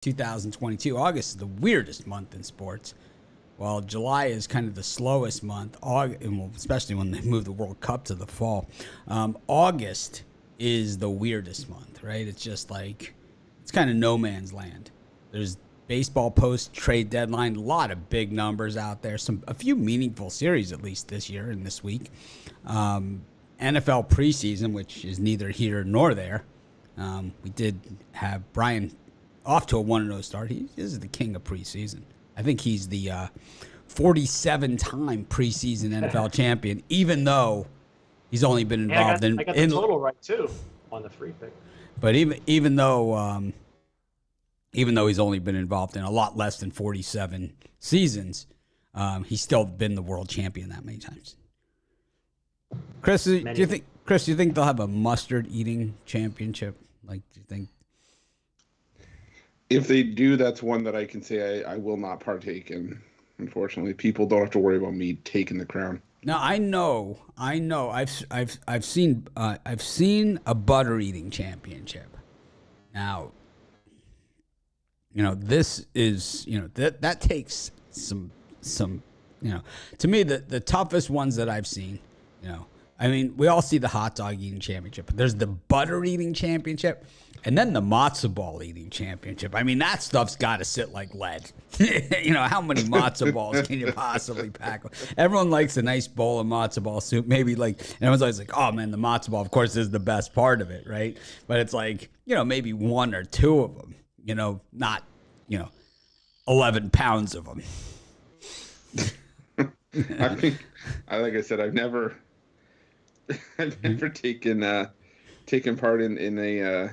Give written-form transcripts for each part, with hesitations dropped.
2022. August is the weirdest month in sports. While July is kind of the slowest month, especially when they move the World Cup to the fall, August is the weirdest month, right? It's just like, it's kind of no man's land. There's baseball post-trade deadline, a lot of big numbers out there, a few meaningful series at least this year and this week. NFL preseason, which is neither here nor there. We did have Brian off to a 1-0 start. He is the king of preseason. I think he's the 47-time preseason NFL champion, even though he's only been involved I got the total right too on the free pick. But even though he's only been involved in a lot less than 47 seasons, he's still been the world champion that many times. Chris, do you think they'll have a mustard eating championship? Like, do you think? If they do, that's one that I can say I will not partake in. Unfortunately, people don't have to worry about me taking the crown. Now I know. I've seen a butter eating championship. Now, this is that takes some to me the toughest ones that I've seen. I mean, we all see the hot dog eating championship, but there's the butter eating championship, and then the matzo ball eating championship. I mean, that stuff's got to sit like lead. How many matzo balls can you possibly pack? Everyone likes a nice bowl of matzo ball soup. Maybe and everyone's always like, oh man, the matzo ball, of course, is the best part of it, right? But it's like, maybe 1 or 2 of them, not, 11 pounds of them. I think, like I said, I've never taken part in a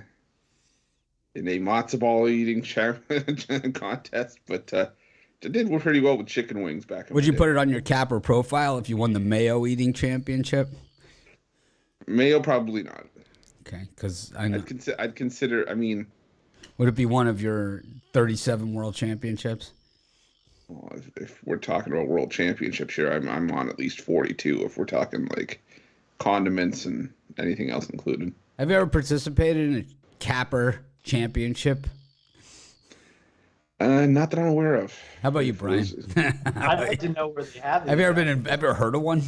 matzo ball eating contest, but I did pretty well with chicken wings back in Would you put it on your capper profile if you won the mayo eating championship? Mayo, probably not. Okay, because I'd consider. I mean, would it be one of your 37 world championships? Well, if we're talking about world championships here, I'm on at least 42. If we're talking like condiments and anything else included. Have you ever participated in a capper championship? Not that I'm aware of. How about you, Brian? I'd like to know where they have it. Have you ever heard of one?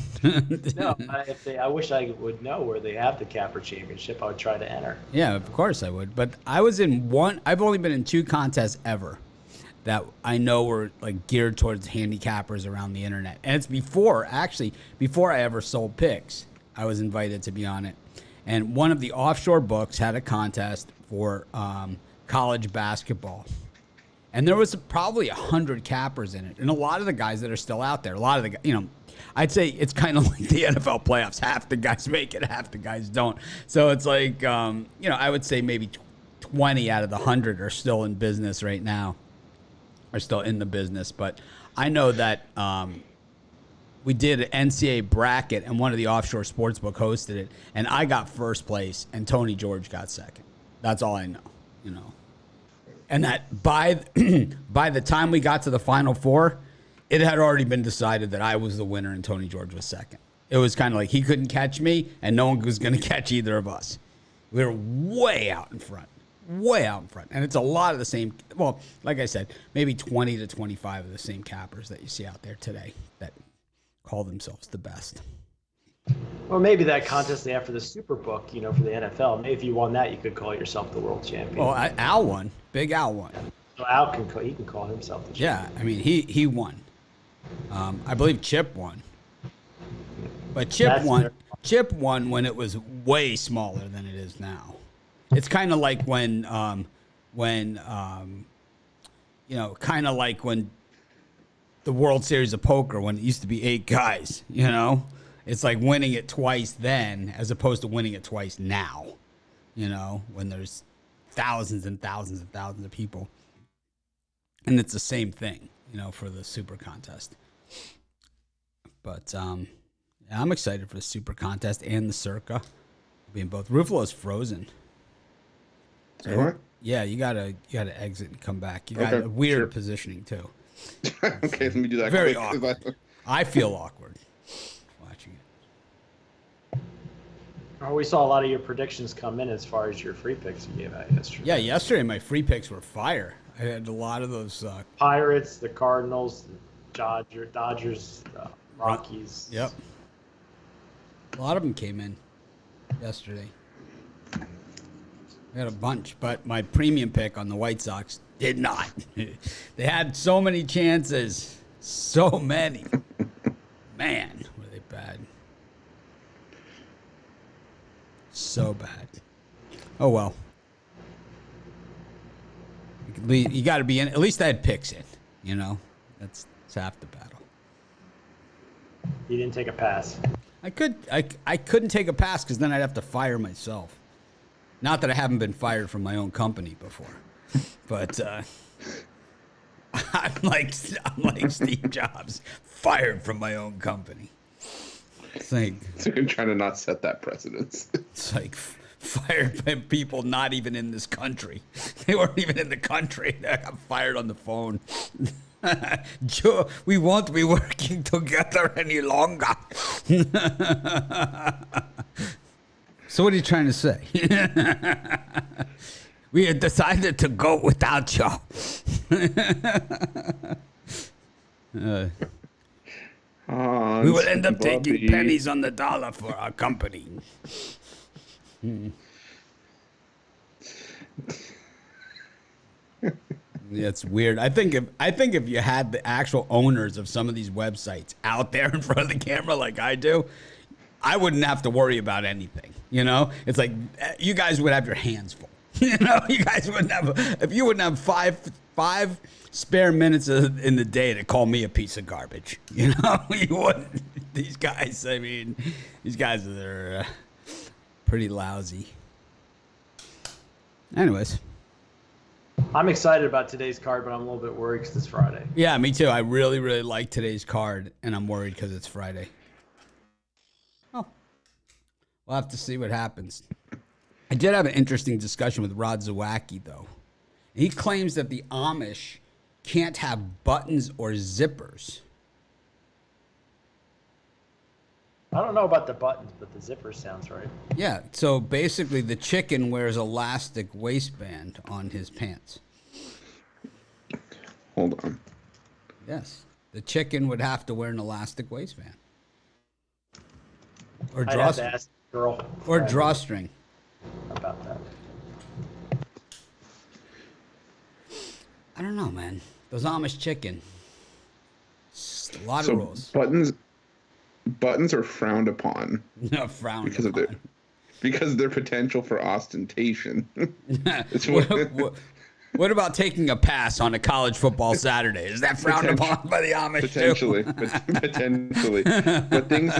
No. I wish I would know where they have the capper championship. I would try to enter. Yeah, of course I would. But I was in one. I've only been in 2 contests ever that I know were like geared towards handicappers around the internet, and it's before I ever sold picks. I was invited to be on it. And one of the offshore books had a contest for college basketball. And there was probably 100 cappers in it. And a lot of the guys that are still out there, I'd say it's kind of like the NFL playoffs. Half the guys make it, half the guys don't. So it's like, I would say maybe 20 out of the 100 are still in business right now, are still in the business. But I know that we did an NCAA bracket, and one of the offshore sportsbook hosted it, and I got first place, and Tony George got second. That's all I know, And that by the time we got to the Final Four, it had already been decided that I was the winner and Tony George was second. It was kind of like he couldn't catch me, and no one was going to catch either of us. We were way out in front. And it's a lot of the same, well, like I said, maybe 20 to 25 of the same cappers that you see out there today that call themselves the best. Or maybe that contest they have for the Superbook, for the NFL. Maybe if you won that, you could call yourself the world champion. Well, Al won. Big Al won. So Al can call himself the champion. Yeah, I mean, he won. I believe Chip won. But Chip won when it was way smaller than it is now. It's kind of like when the World Series of Poker, when it used to be 8 guys, It's like winning it twice then as opposed to winning it twice now, when there's thousands and thousands and thousands of people. And it's the same thing, for the Super Contest. But I'm excited for the Super Contest and the Circa. Being both. Ruffalo's frozen. So, what? Yeah, you gotta exit and come back. You got a weird positioning too. Okay, let me do that. Very quick. awkward. I feel awkward watching it. Oh, we saw a lot of your predictions come in as far as your free picks you gave out yesterday. Yeah, yesterday my free picks were fire. I had a lot of those suck. Pirates, the Cardinals, the Dodgers, Rockies. Yep. A lot of them came in yesterday. I had a bunch, but my premium pick on the White Sox did not. They had so many chances. So many. Man, were they bad. So bad. Oh, well. You got to be in. At least I had picks in. You know, that's half the battle. You didn't take a pass. I couldn't take a pass because then I'd have to fire myself. Not that I haven't been fired from my own company before, but I'm like Steve Jobs, fired from my own company. It's like, so you're trying to not set that precedence. It's like fired by people not even in this country. They weren't even in the country. They got fired on the phone. Joe, we won't be working together any longer. So what are you trying to say? We had decided to go without you. We will end up taking pennies on the dollar for our company. Yeah, it's weird. I think if you had the actual owners of some of these websites out there in front of the camera like I do, I wouldn't have to worry about anything. You know, it's like you guys would have your hands full. You know, you guys wouldn't have if you wouldn't have five spare minutes in the day to call me a piece of garbage. You know, you wouldn't. These guys, I mean, these guys are pretty lousy. Anyways. I'm excited about today's card, but I'm a little bit worried because it's Friday. Yeah, me too. I really, really like today's card, and I'm worried because it's Friday. Oh. We'll have to see what happens. I did have an interesting discussion with Rod Zawacki, though. He claims that the Amish can't have buttons or zippers. I don't know about the buttons, but the zipper sounds right. Yeah, so basically the chicken wears elastic waistband on his pants. Hold on. Yes, the chicken would have to wear an elastic waistband. Or I'd have to ask the girl. Or drawstring. About that. I don't know, man. Those Amish chicken. It's a lot So of rules. Buttons are frowned upon. No, frowned because upon. Because of their potential for ostentation. What about taking a pass on a college football Saturday? Is that frowned upon by the Amish potentially, too? potentially. But things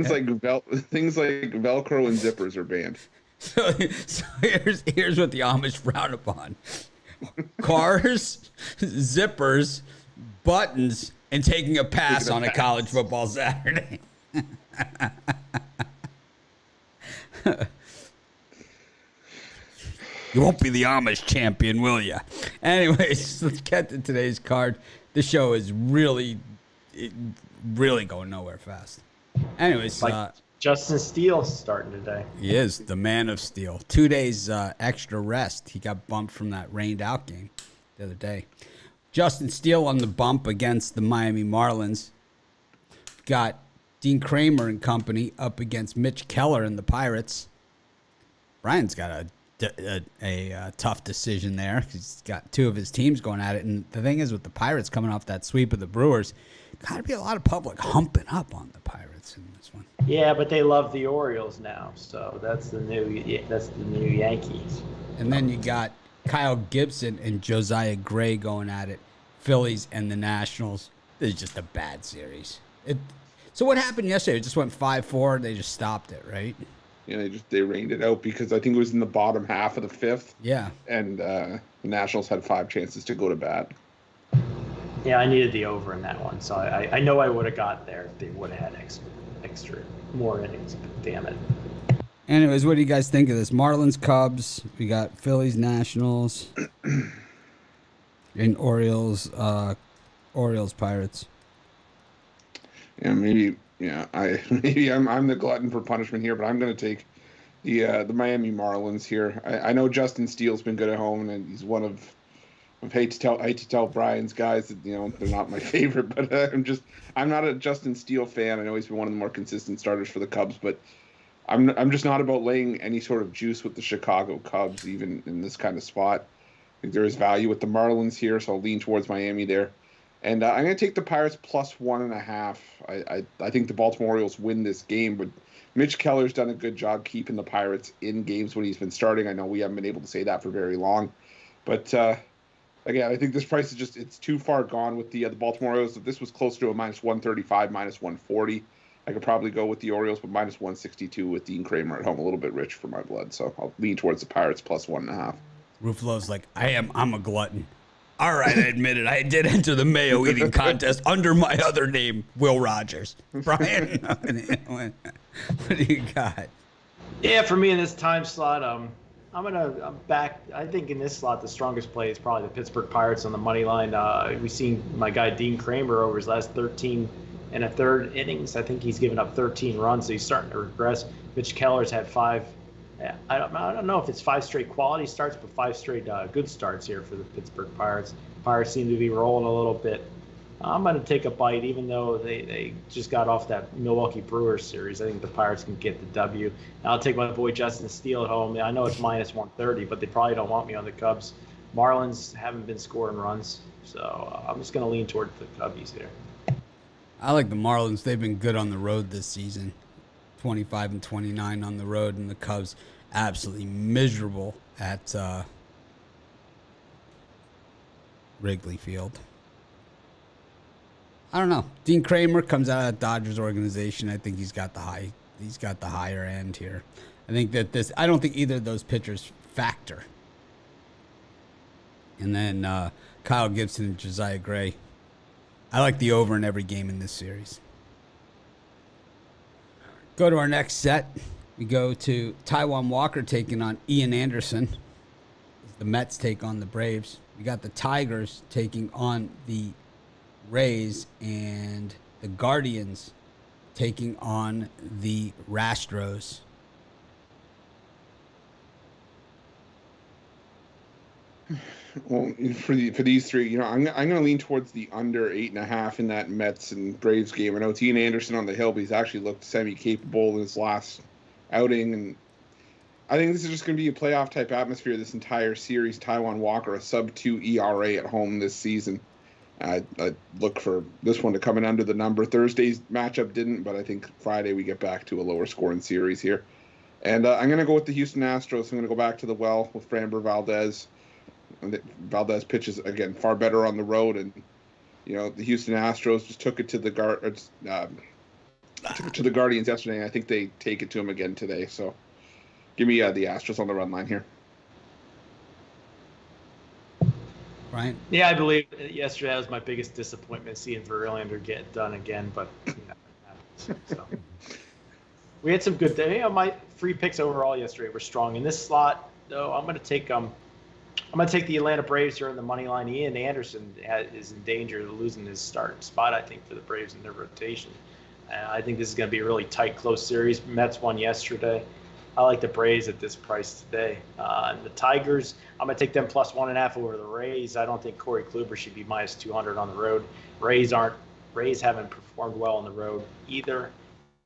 like Velcro and zippers are banned. So here's what the Amish frown upon: cars, zippers, buttons, and taking a pass on a college football Saturday. You won't be the Amish champion, will you? Anyways, let's get to today's card. The show is really going nowhere fast. Anyways, Justin Steele starting today. He is the man of steel. 2 days extra rest. He got bumped from that rained out game the other day. Justin Steele on the bump against the Miami Marlins. Got Dean Kramer and company up against Mitch Keller and the Pirates. Brian's got a tough decision there. He's got two of his teams going at it. And the thing is, with the Pirates coming off that sweep of the Brewers, got to be a lot of public humping up on the Pirates in this one. Yeah, but they love the Orioles now, so that's the new Yankees. And then you got Kyle Gibson and Josiah Gray going at it. Phillies and the Nationals. This is just a bad series. So what happened yesterday? It just went 5-4. They just stopped it, right? Yeah, they rained it out because I think it was in the bottom half of the fifth. Yeah. And the Nationals had 5 chances to go to bat. Yeah, I needed the over in that one, so I know I would have got there if they would have had extra more innings, but damn it. Anyways, what do you guys think of this? Marlins, Cubs. We got Phillies, Nationals, and Orioles, Pirates. Yeah, maybe. Yeah, I'm the glutton for punishment here, but I'm going to take the Miami Marlins here. I know Justin Steele's been good at home, and he's one of I hate to tell Brian's guys that they're not my favorite, but I'm not a Justin Steele fan. I know he's been one of the more consistent starters for the Cubs, but I'm just not about laying any sort of juice with the Chicago Cubs, even in this kind of spot. I think there is value with the Marlins here, so I'll lean towards Miami there. And I'm going to take the Pirates plus 1.5. I think the Baltimore Orioles win this game, but Mitch Keller's done a good job keeping the Pirates in games when he's been starting. I know we haven't been able to say that for very long, but again, I think this price is it's too far gone with the Baltimore Orioles. If this was close to a minus 135, minus 140, I could probably go with the Orioles, but minus 162 with Dean Kramer at home, a little bit rich for my blood. So I'll lean towards the Pirates plus 1.5. Ruffalo's like, I'm a glutton. All right, I admit it. I did enter the Mayo eating contest under my other name, Will Rogers. Brian, what do you got? Yeah, for me in this time slot, I'm back. I think in this slot, the strongest play is probably the Pittsburgh Pirates on the money line. We've seen my guy Dean Kramer over his last 13 and a third innings. I think he's given up 13 runs, so he's starting to regress. Mitch Keller's had 5. I don't know if it's 5 straight quality starts, but 5 straight good starts here for the Pittsburgh Pirates. Pirates seem to be rolling a little bit. I'm going to take a bite, even though they just got off that Milwaukee Brewers series. I think the Pirates can get the W. And I'll take my boy Justin Steele at home. I know it's minus 130, but they probably don't want me on the Cubs. Marlins haven't been scoring runs, so I'm just going to lean toward the Cubbies here. I like the Marlins. They've been good on the road this season. 25 and 29 on the road, and the Cubs absolutely miserable at Wrigley Field. I don't know. Dean Kramer comes out of that Dodgers organization. I think he's got the higher end here. I think that I don't think either of those pitchers factor. And then Kyle Gibson and Josiah Gray. I like the over in every game in this series. Go to our next set. We go to Taijuan Walker taking on Ian Anderson. The Mets take on the Braves. We got the Tigers taking on the Rays, and the Guardians taking on the Rastros. Well, for these three, I'm going to lean towards the under 8.5 in that Mets and Braves game. I know it's Ian Anderson on the hill, but he's actually looked semi-capable in his last outing, and I think this is just going to be a playoff type atmosphere this entire series. Taijuan Walker, a sub-2 ERA at home this season. I look for this one to come in under the number. Thursday's matchup didn't, but I think Friday we get back to a lower scoring series here. And I'm going to go with the Houston Astros. I'm going to go back to the well with Framber Valdez. Valdez pitches again far better on the road, and the Houston Astros just took it to the Guardians yesterday, and I think they take it to them again today. So, give me the Astros on the run line here. Right? Yeah, I believe yesterday was my biggest disappointment seeing Verlander get it done again, but so. We had some good days. My free picks overall yesterday were strong. In this slot, though, I'm going to take the Atlanta Braves here in the money line. Ian Anderson is in danger of losing his starting spot, I think, for the Braves in their rotation. I think this is going to be a really tight, close series. Mets won yesterday. I like the Braves at this price today. And the Tigers, I'm going to take them plus 1.5 over the Rays. I don't think Corey Kluber should be minus 200 on the road. Rays haven't performed well on the road either.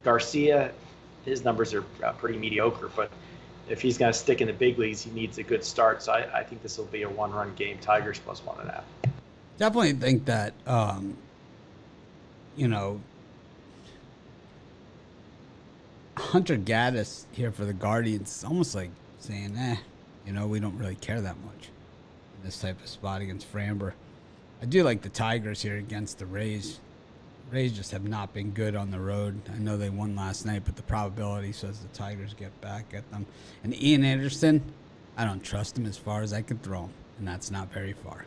Garcia, his numbers are pretty mediocre, but if he's going to stick in the big leagues, he needs a good start. So I think this will be a one-run game. Tigers plus 1.5. Definitely think that, Hunter Gaddis here for the Guardians. It's almost like saying, we don't really care that much in this type of spot against Framber. I do like the Tigers here against the Rays. Rays just have not been good on the road. I know they won last night, but the probability says the Tigers get back at them. And Ian Anderson, I don't trust him as far as I can throw him, and that's not very far.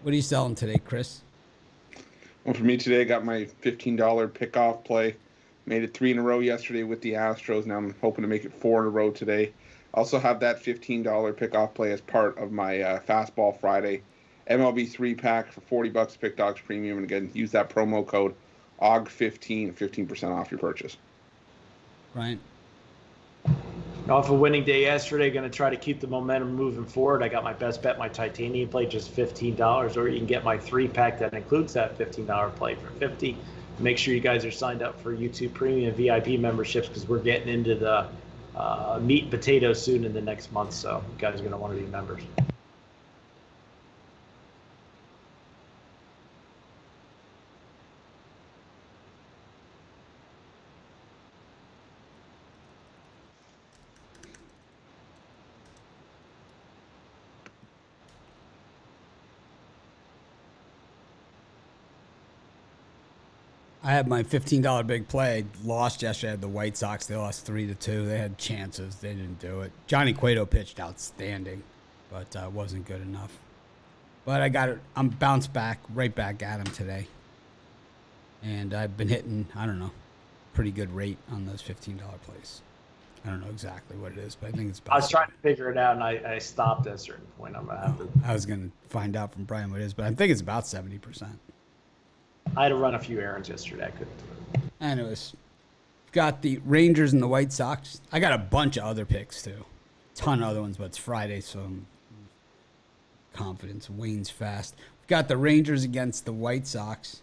What are you selling today, Chris? Well, for me today, I got my $15 pick-off play. Made it 3 in a row yesterday with the Astros. Now I'm hoping to make it 4 in a row today. Also have that $15 pick-off play as part of my Fastball Friday MLB 3-pack for $40 Pick Dogs Premium. And again, use that promo code OG15, 15% off your purchase. Right. Off a winning day yesterday, going to try to keep the momentum moving forward. I got my best bet, my titanium play, just $15, or you can get my 3-pack that includes that $15 play for $50. Make sure you guys are signed up for YouTube Premium VIP memberships because we're getting into the meat and potatoes soon in the next month. So you guys are going to want to be members. I had my $15 big play. Lost yesterday. I had the White Sox. They lost 3-2. They had chances. They didn't do it. Johnny Cueto pitched outstanding, but wasn't good enough. But I got it. I'm bounced back, right back at him today. And I've been hitting, I don't know, pretty good rate on those $15 plays. I don't know exactly what it is, but I think it's about. I was trying to figure it out, and I stopped at a certain point. I'm gonna have to. I was going to find out from Brian what it is, but I think it's about 70%. I had to run a few errands yesterday. I couldn't do it. Anyways, got the Rangers and the White Sox. I got a bunch of other picks too, ton of other ones, but it's Friday, so confidence wanes fast. We've got the Rangers against the White Sox.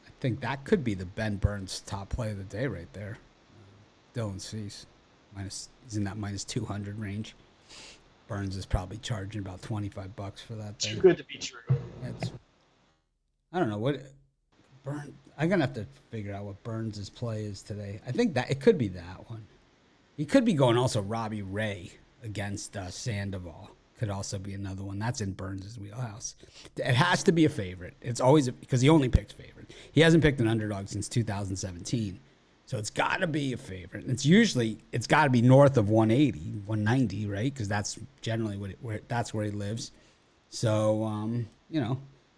I think that could be the Ben Burns top play of the day right there. Dylan Cease, he's in that minus 200 range. Burns is probably charging about $25 for that thing. Too good to be true. I don't know what. I'm gonna have to figure out what Burns' play is today. I think that it could be that one. He could be going also Robbie Ray against Sandoval. Could also be another one. That's in Burns' wheelhouse. It has to be a favorite. It's always because he only picks favorite. He hasn't picked an underdog since 2017, so it's got to be a favorite. And it's got to be north of 180, 190, right? Because that's generally that's where he lives. So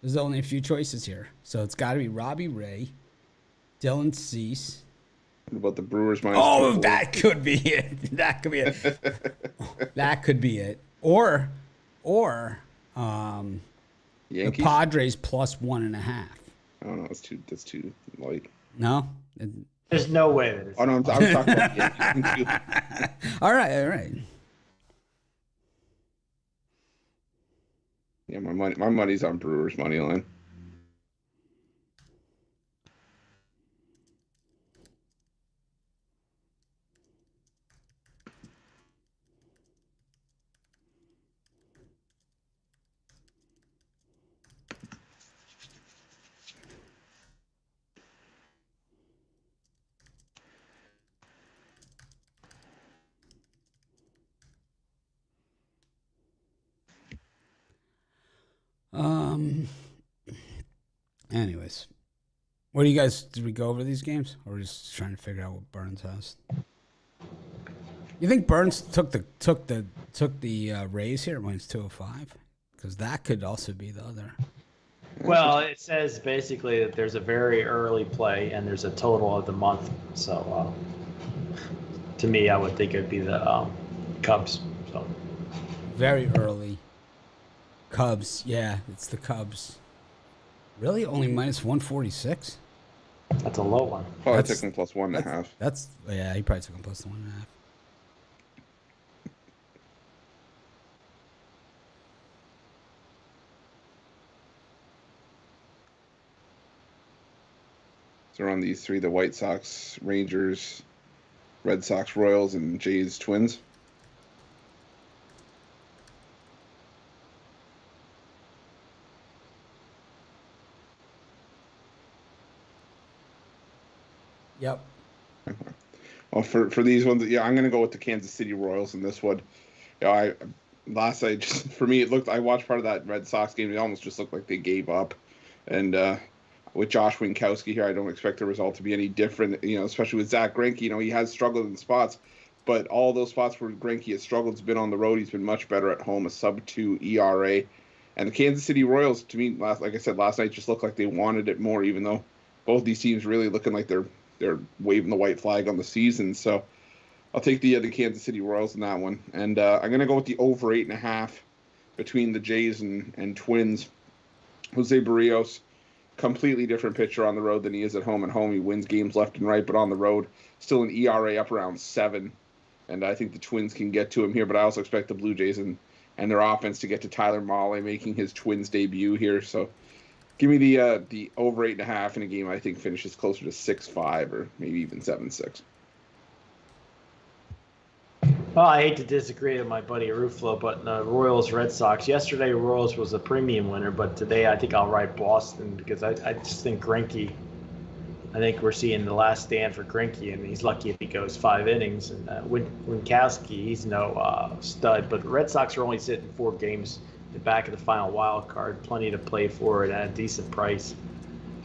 there's only a few choices here. So it's got to be Robbie Ray, Dylan Cease. What about the Brewers minus? Oh, that could be it. That could be it. That could be it. Or the Padres plus 1.5. Oh no, that's too light. No? There's no way that it's. Oh no, I was talking about Yankees. All right. Yeah, my money's on Brewers money line. Anyways, what do you guys? Did we go over these games, or are we just trying to figure out what Burns has? You think Burns took the Rays here minus 205? Because that could also be the other. Well, it says basically that there's a very early play and there's a total of the month. So to me, I would think it'd be the Cubs. So very early. Cubs, yeah, it's the Cubs. Really, only minus 146? That's a low one. Probably took him plus 1.5. That's yeah, he probably took him plus 1.5. So on these three: the White Sox, Rangers, Red Sox, Royals, and Jays, Twins. Yep. Well, for these ones, yeah, I'm gonna go with the Kansas City Royals in this one. Last night, just for me, I watched part of that Red Sox game. It almost just looked like they gave up. And with Josh Winkowski here, I don't expect the result to be any different. Especially with Zach Greinke, he has struggled in spots, but all those spots where Greinke has struggled has been on the road. He's been much better at home, a sub-2 ERA. And the Kansas City Royals, to me, like I said last night, just looked like they wanted it more, even though both these teams really looking like they're waving the white flag on the season. So I'll take the Kansas City Royals in that one. And I'm going to go with the over 8.5 between the Jays and Twins. Jose Barrios, completely different pitcher on the road than he is at home. At home, he wins games left and right, but on the road, still an ERA up around 7. and I think the Twins can get to him here. But I also expect the Blue Jays and their offense to get to Tyler Mahle making his Twins debut here. So give me the over 8.5 in a game I think finishes closer to 6-5 or maybe even 7-6. Well, I hate to disagree with my buddy Ruflo, but Royals Red Sox. Yesterday, Royals was a premium winner, but today I think I'll ride Boston because I just think Greinke. I think we're seeing the last stand for Greinke, and he's lucky if he goes 5 innings. And Winkowski, he's no stud, but the Red Sox are only sitting 4 games in the back of the final wild card, plenty to play for it at a decent price.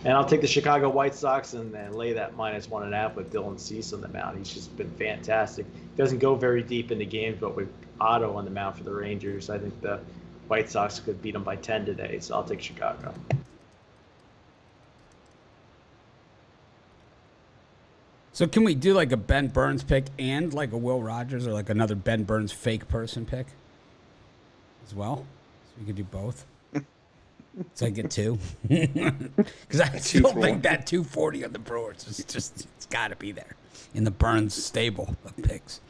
And I'll take the Chicago White Sox and lay that -1.5 with Dylan Cease on the mound. He's just been fantastic. Doesn't go very deep in the games, but with Otto on the mound for the Rangers, I think the White Sox could beat them by 10 today. So I'll take Chicago. So can we do like a Ben Burns pick and like a Will Rogers or like another Ben Burns fake person pick as well? So we could do both. So I get 2. Because I still think that 240 on the Brewers is just, it's got to be there in the Burns stable of picks.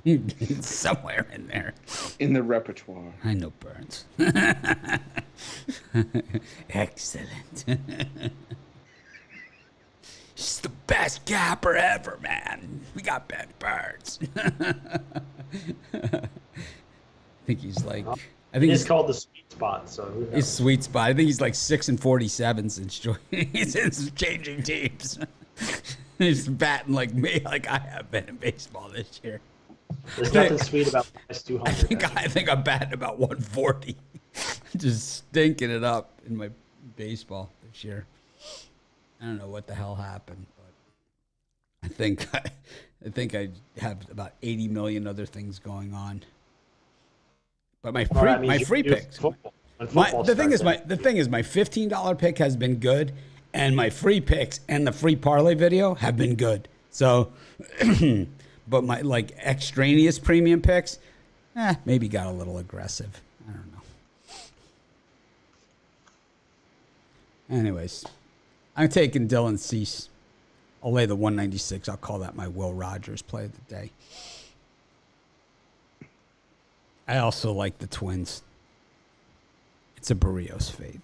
It's somewhere in there. In the repertoire. I know Burns. Excellent. He's the best gapper ever, man. We got Ben Burns. I think he's like... I think he's called the sweet spot, so who knows? His sweet spot. I think he's like 6-47 since changing teams. He's batting like me, like I have been in baseball this year. There's nothing sweet about -200. I think I'm batting about 140. Just stinking it up in my baseball this year. I don't know what the hell happened, but I think I have about 80 million other things going on. But my free picks. The thing is my $15 pick has been good, and my free picks and the free parlay video have been good. So, but my like extraneous premium picks, maybe got a little aggressive. I don't know. Anyways, I'm taking Dylan Cease. I'll lay the 196. I'll call that my Will Rogers play of the day. I also like the Twins. It's a Barrios fade.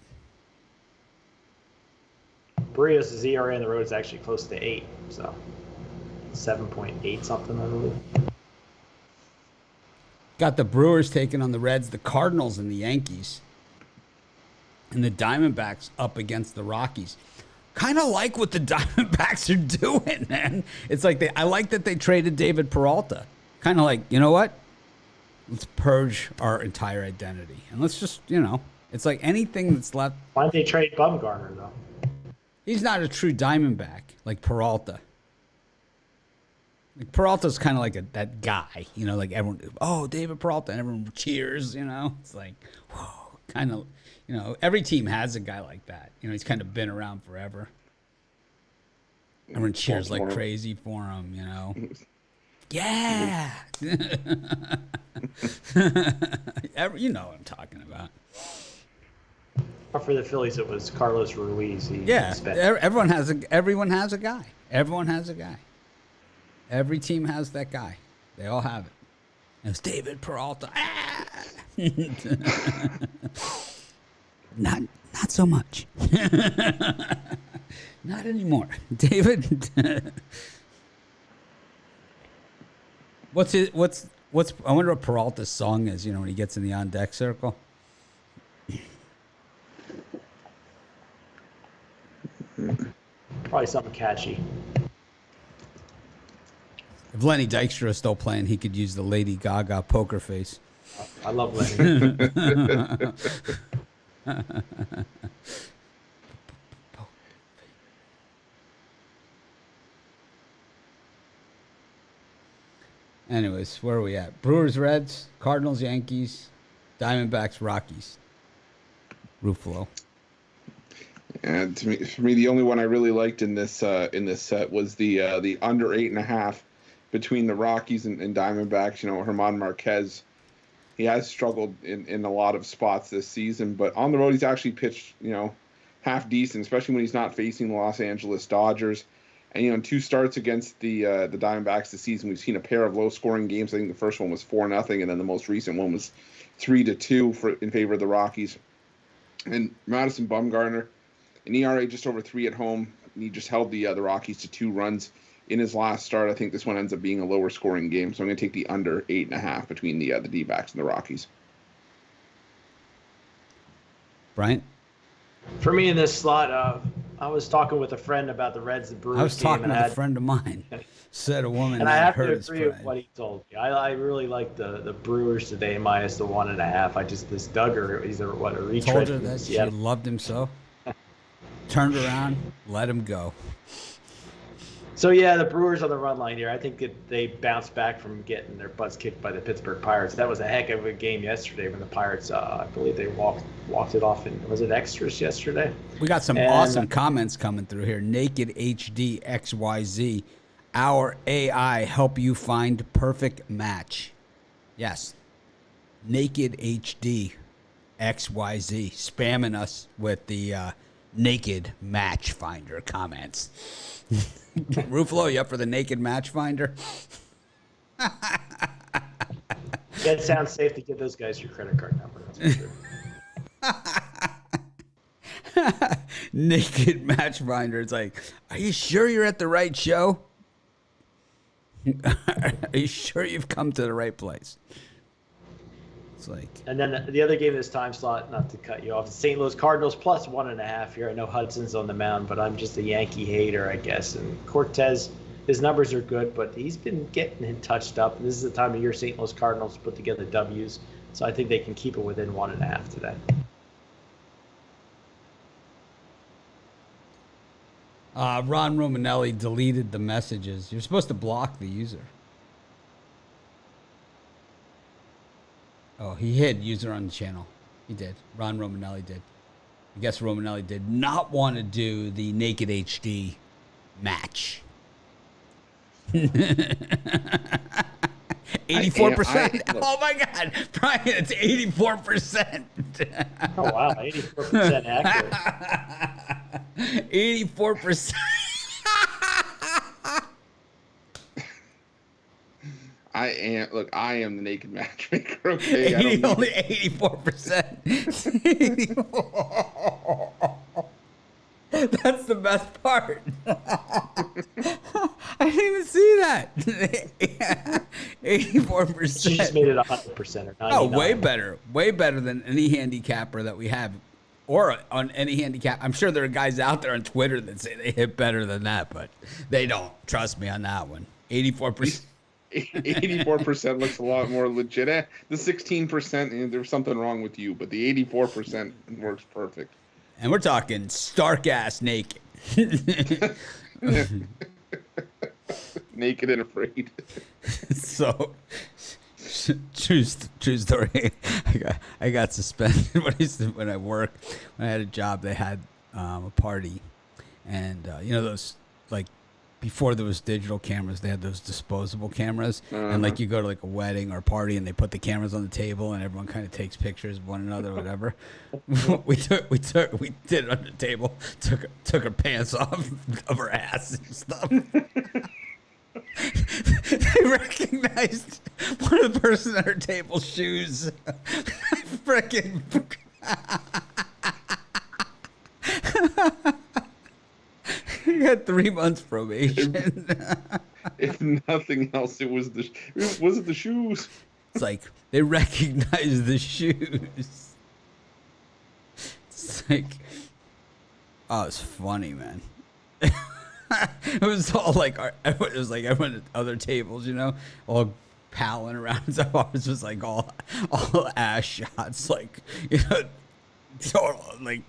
Barrios' ERA on the road is actually close to 8, so 7.8 something, I believe. Got the Brewers taking on the Reds, the Cardinals, and the Yankees. And the Diamondbacks up against the Rockies. Kind of like what the Diamondbacks are doing, man. It's like I like that they traded David Peralta. Kind of like, you know what? Let's purge our entire identity. And let's just, it's like anything that's left. Why didn't they trade Bumgarner, though? He's not a true Diamondback like Peralta. Like Peralta's kind of like that guy, like everyone, David Peralta, and everyone cheers, It's like, whoa, kind of, every team has a guy like that. He's kind of been around forever. Everyone cheers like crazy for him, Yeah. You know what I'm talking about. For the Phillies, it was Carlos Ruiz. Everyone has a guy. Everyone has a guy. Every team has that guy. They all have it. It's David Peralta. Not so much. Not anymore. David. I wonder what Peralta's song is, when he gets in the on deck circle. Probably something catchy. If Lenny Dykstra is still playing, he could use the Lady Gaga poker face. I love Lenny. Anyways, where are we at? Brewers, Reds, Cardinals, Yankees, Diamondbacks, Rockies. Ruffalo. And for me, the only one I really liked in this set was the under 8.5 between the Rockies and Diamondbacks. German Marquez, he has struggled in a lot of spots this season, but on the road he's actually pitched half decent, especially when he's not facing the Los Angeles Dodgers. And you know, in 2 starts against the Diamondbacks this season, we've seen a pair of low-scoring games. I think the first one was 4-0, and then the most recent one was 3-2 in favor of the Rockies. And Madison Bumgarner, an ERA just over 3 at home. And he just held the Rockies to 2 runs in his last start. I think this one ends up being a lower scoring game, so I'm going to take the under 8.5 between the D-backs and the Rockies. Brian? For me in this slot, I was talking with a friend about the Reds and Brewers game. I was talking with a friend of mine. Said a woman and that I have hurt to his agree with pride. what he told me. I really like the Brewers today minus the 1.5. This Duggar, he's a retread. Told her that Yeah. she loved him so. Turned around, let him go. So yeah, the Brewers on the run line here. I think that they bounced back from getting their butts kicked by the Pittsburgh Pirates. That was a heck of a game yesterday when the Pirates, I believe they walked it off in, was it extras yesterday? We got some awesome comments coming through here. Naked HD XYZ. Our AI help you find perfect match. Yes. Naked HD XYZ. Spamming us with the naked match finder comments. Ruflo, you up for the naked match finder? It sounds safe to give those guys your credit card number. That's for sure. Naked match finder. It's like, are you sure you're at the right show? Are you sure you've come to the right place? It's like, And then the other game this time slot, not to cut you off, the St. Louis Cardinals plus 1.5 here. I know Hudson's on the mound, but I'm just a Yankee hater, I guess. And Cortez, his numbers are good, but he's been getting him touched up. And this is the time of year St. Louis Cardinals put together W's, so I think they can keep it within 1.5 today. Ron Romanelli deleted the messages. You're supposed to block the user. Oh, he hid user on the channel. He did. Ron Romanelli did. I guess Romanelli did not want to do the Naked HD match. 84%. Oh my God, Brian, it's 84%. Oh wow, 84% accurate. 84%. I am the naked matchmaker. Okay, Only 84%. That's the best part. I didn't even see that. 84%. She just made it 100% or 99. Oh, way better than any handicapper that we have, or on any handicap. I'm sure there are guys out there on Twitter that say they hit better than that, but they don't. Trust me on that one. 84%. 84% looks a lot more legit. The 16%, there's something wrong with you, but the 84% works perfect. And we're talking stark ass naked. Naked and afraid. So, true story. I got suspended when I worked. When I had a job, they had a party, and you know those, like, before there was digital cameras, they had those disposable cameras, and like you go to like a wedding or a party, and they put the cameras on the table, and everyone kind of takes pictures of one another, or whatever. we did it on the table. Took her pants off of her ass and stuff. They recognized one of the person at her table's shoes. Freaking. He had 3 months probation. If nothing else, was it the shoes? It's like they recognized the shoes. It's like, oh, it's funny, man. It was all like it was like everyone at other tables, you know, all palling around. So ours was like all ass shots, like, you know, total, like,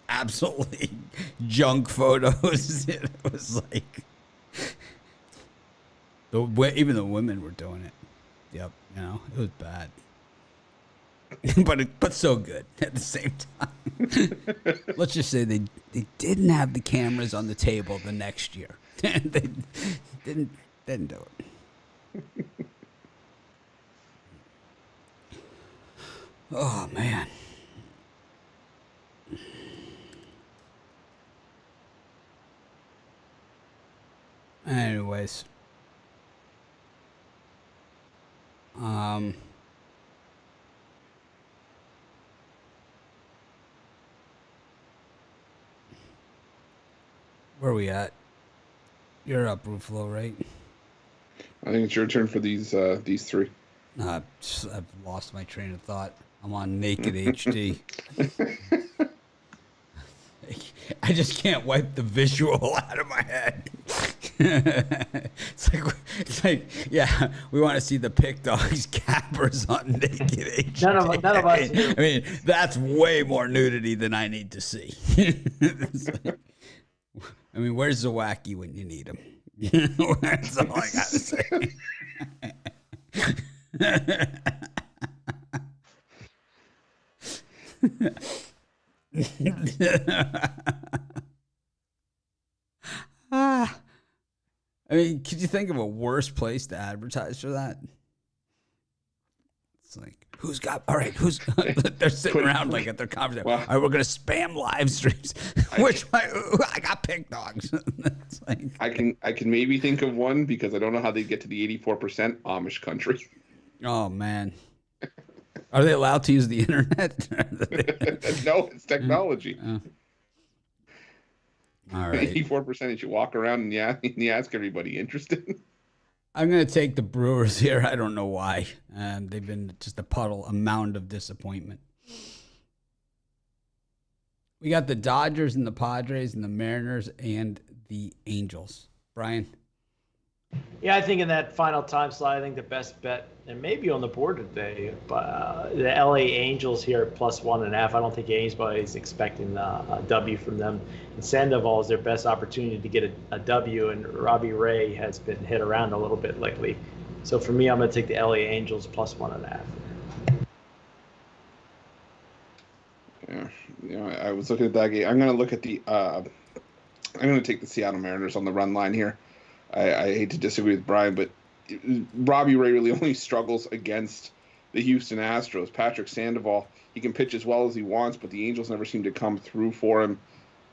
absolutely junk photos. It was like even the women were doing it. Yep, you know, it was bad. but so good at the same time. Let's just say they didn't have the cameras on the table the next year. They didn't do it. Oh man. ways. Where are we at? You're up, Ruffalo, right? I think it's your turn for these three. I've lost my train of thought. I'm on Naked HD. I just can't wipe the visual out of my head. It's like, yeah, we want to see the Pick Dogs cappers on Naked HD. None of us do. I mean, that's way more nudity than I need to see. I mean, where's Zawacki when you need him? That's all I got to say. I mean, could you think of a worse place to advertise for that? It's like, they're sitting around like at their conversation. Well, all right, we're going to spam live streams. I got Pick Dogs. It's like, I can maybe think of one because I don't know how they get to the 84% Amish country. oh, man. Are they allowed to use the internet? No, it's technology. All right. 84% is you walk around and you ask everybody interested. I'm going to take the Brewers here. I don't know why. They've been just a mound of disappointment. We got the Dodgers and the Padres and the Mariners and the Angels. Brian? Yeah, I think in that final time slot, I think the best bet, and maybe on the board today, but the LA Angels here at +1.5. I don't think anybody's expecting a W from them. And Sandoval is their best opportunity to get a W, and Robbie Ray has been hit around a little bit lately. So for me, I'm going to take the LA Angels +1.5. Yeah, I was looking at that game. I'm going to look at I'm going to take the Seattle Mariners on the run line here. I hate to disagree with Brian, but Robbie Ray really only struggles against the Houston Astros. Patrick Sandoval, he can pitch as well as he wants, but the Angels never seem to come through for him.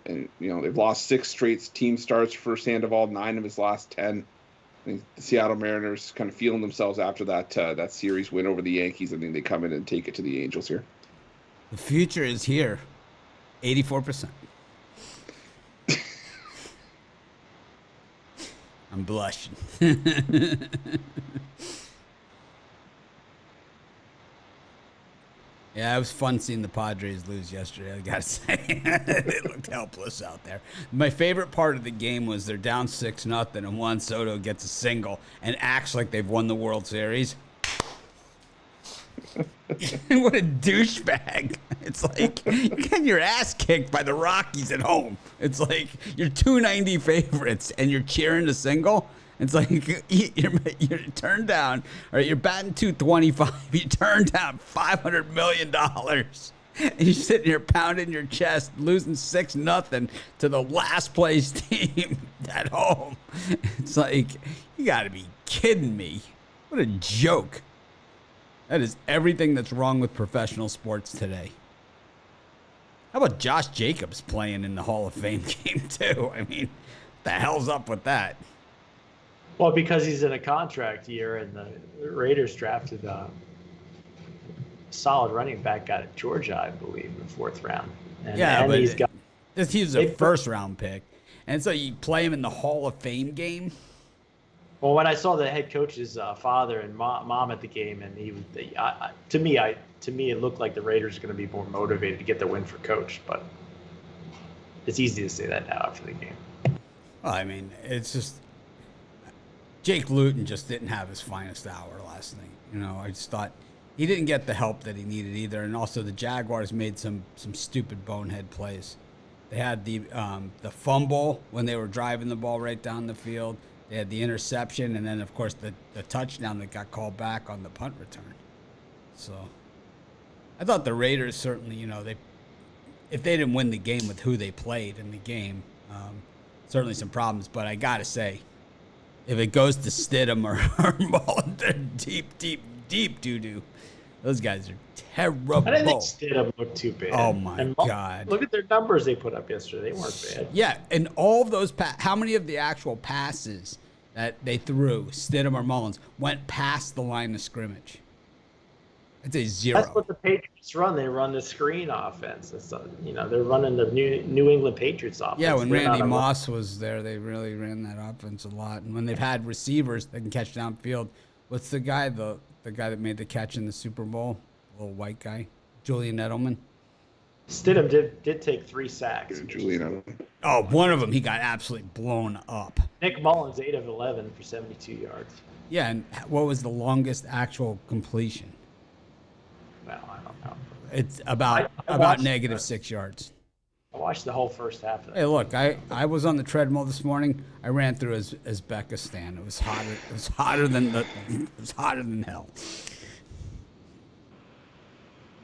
And, they've lost 6 straight team starts for Sandoval, 9 of his last 10. I think the Seattle Mariners kind of feeling themselves after that series win over the Yankees. I think they come in and take it to the Angels here. The future is here. 84%. I'm blushing. Yeah, it was fun seeing the Padres lose yesterday, I gotta say. They looked helpless out there. My favorite part of the game was they're down 6-0 and Juan Soto gets a single and acts like they've won the World Series. What a douchebag. It's like you're getting your ass kicked by the Rockies at home. It's like you're 290 favorites and you're cheering a single. It's like you're turned down, or you're batting 225. You turn down $500 million. And you're sitting here pounding your chest, losing 6-0 to the last place team at home. It's like, you got to be kidding me. What a joke. That is everything that's wrong with professional sports today. How about Josh Jacobs playing in the Hall of Fame game, too? I mean, what the hell's up with that? Well, because he's in a contract year, and the Raiders drafted a solid running back out of Georgia, I believe, in the 4th round. And he's a first-round pick. And so you play him in the Hall of Fame game? Well, when I saw the head coach's father and mom at the game, and he was, to me, it looked like the Raiders are going to be more motivated to get the win for coach. But it's easy to say that now after the game. Well, I mean, it's just Jake Luton just didn't have his finest hour last night. I just thought he didn't get the help that he needed either, and also the Jaguars made some stupid bonehead plays. They had the fumble when they were driving the ball right down the field. They had the interception, and then, of course, the touchdown that got called back on the punt return. So I thought the Raiders certainly, if they didn't win the game with who they played in the game, certainly some problems. But I got to say, if it goes to Stidham or Mullen, they're deep doo-doo. Those guys are terrible. I didn't think Stidham looked too bad. Oh, my God. Look at their numbers they put up yesterday. They weren't bad. Yeah, and all of those how many of the actual passes that they threw, Stidham or Mullins, went past the line of scrimmage. It's a 0. That's what the Patriots run. They run the screen offense. It's, they're running the New England Patriots offense. Yeah, when They're Randy Moss was there, they really ran that offense a lot. And when they've had receivers that can catch downfield, what's the guy that made the catch in the Super Bowl? The little white guy, Julian Edelman. Stidham did take 3 sacks. Julian Edelman. Oh, one of them he got absolutely blown up. Nick Mullins 8 of 11 for 72 yards. Yeah, and what was the longest actual completion? Well, I don't know. It's about negative 6 yards. I watched the whole first half of that. Hey, look, I was on the treadmill this morning. I ran through Uzbekistan. It was hotter. It was hotter than hell.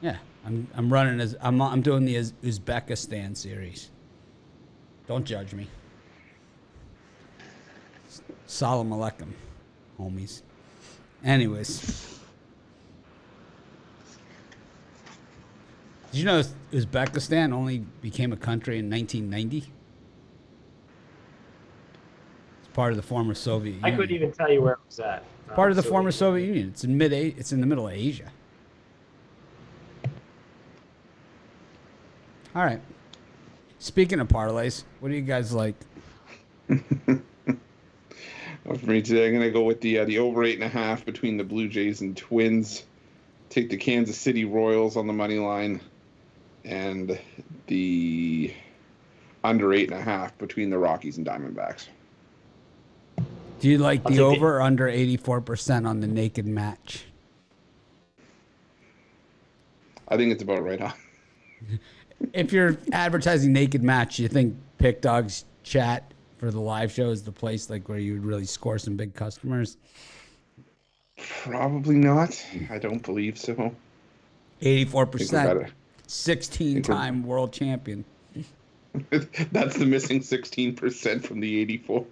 Yeah, I'm running I'm doing the Uzbekistan series. Don't judge me. Salam alaikum, homies. Anyways. Did you know Uzbekistan only became a country in 1990? It's part of the former Soviet Union. I couldn't even tell you where it was at. Part of the former Soviet Union. It's in the middle of Asia. All right. Speaking of parlays, what do you guys like? For me today, I'm going to go with the over 8.5 between the Blue Jays and Twins. Take the Kansas City Royals on the money line, and the under 8.5 between the Rockies and Diamondbacks. Do you like the over or under 84% on the naked match? I think it's about right on. If you're advertising naked match, you think Pick Dogs Chat for the live show is the place like where you would really score some big customers? Probably not. I don't believe so. 84%. 16-time world champion. That's the missing 16% from the 84.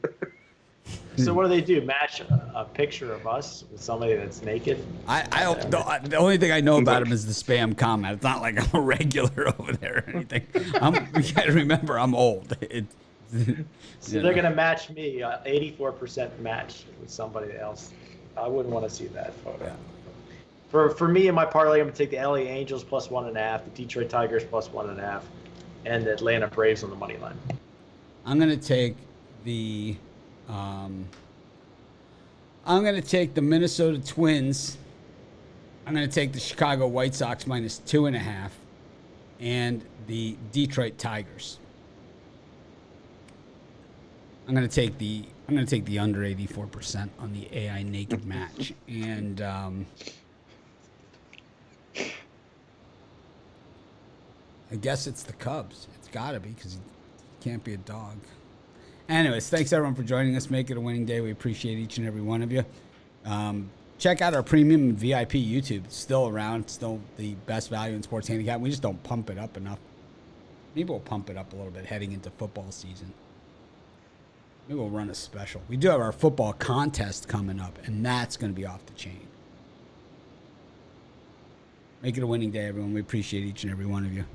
So what do they do? Match a picture of us with somebody that's naked? The only thing I know about him is the spam comment. It's not like I'm a regular over there or anything. You got to remember, I'm old. So they're going to match me, 84% match with somebody else. I wouldn't want to see that photo. Yeah. For me and my parlay, I'm going to take the LA Angels plus 1.5, the Detroit Tigers plus 1.5, and the Atlanta Braves on the money line. I'm going to take the Minnesota Twins. I'm going to take the Chicago White Sox minus 2.5, and the Detroit Tigers. I'm going to take the under 84% on the AI naked match, and I guess it's the Cubs. It's got to be because you can't be a dog. Anyways, thanks everyone for joining us. Make it a winning day. We appreciate each and every one of you. Check out our premium and VIP YouTube. It's still around. It's still the best value in sports handicap. We just don't pump it up enough. Maybe we'll pump it up a little bit heading into football season. Maybe we'll run a special. We do have our football contest coming up, and that's going to be off the chain. Make it a winning day, everyone. We appreciate each and every one of you.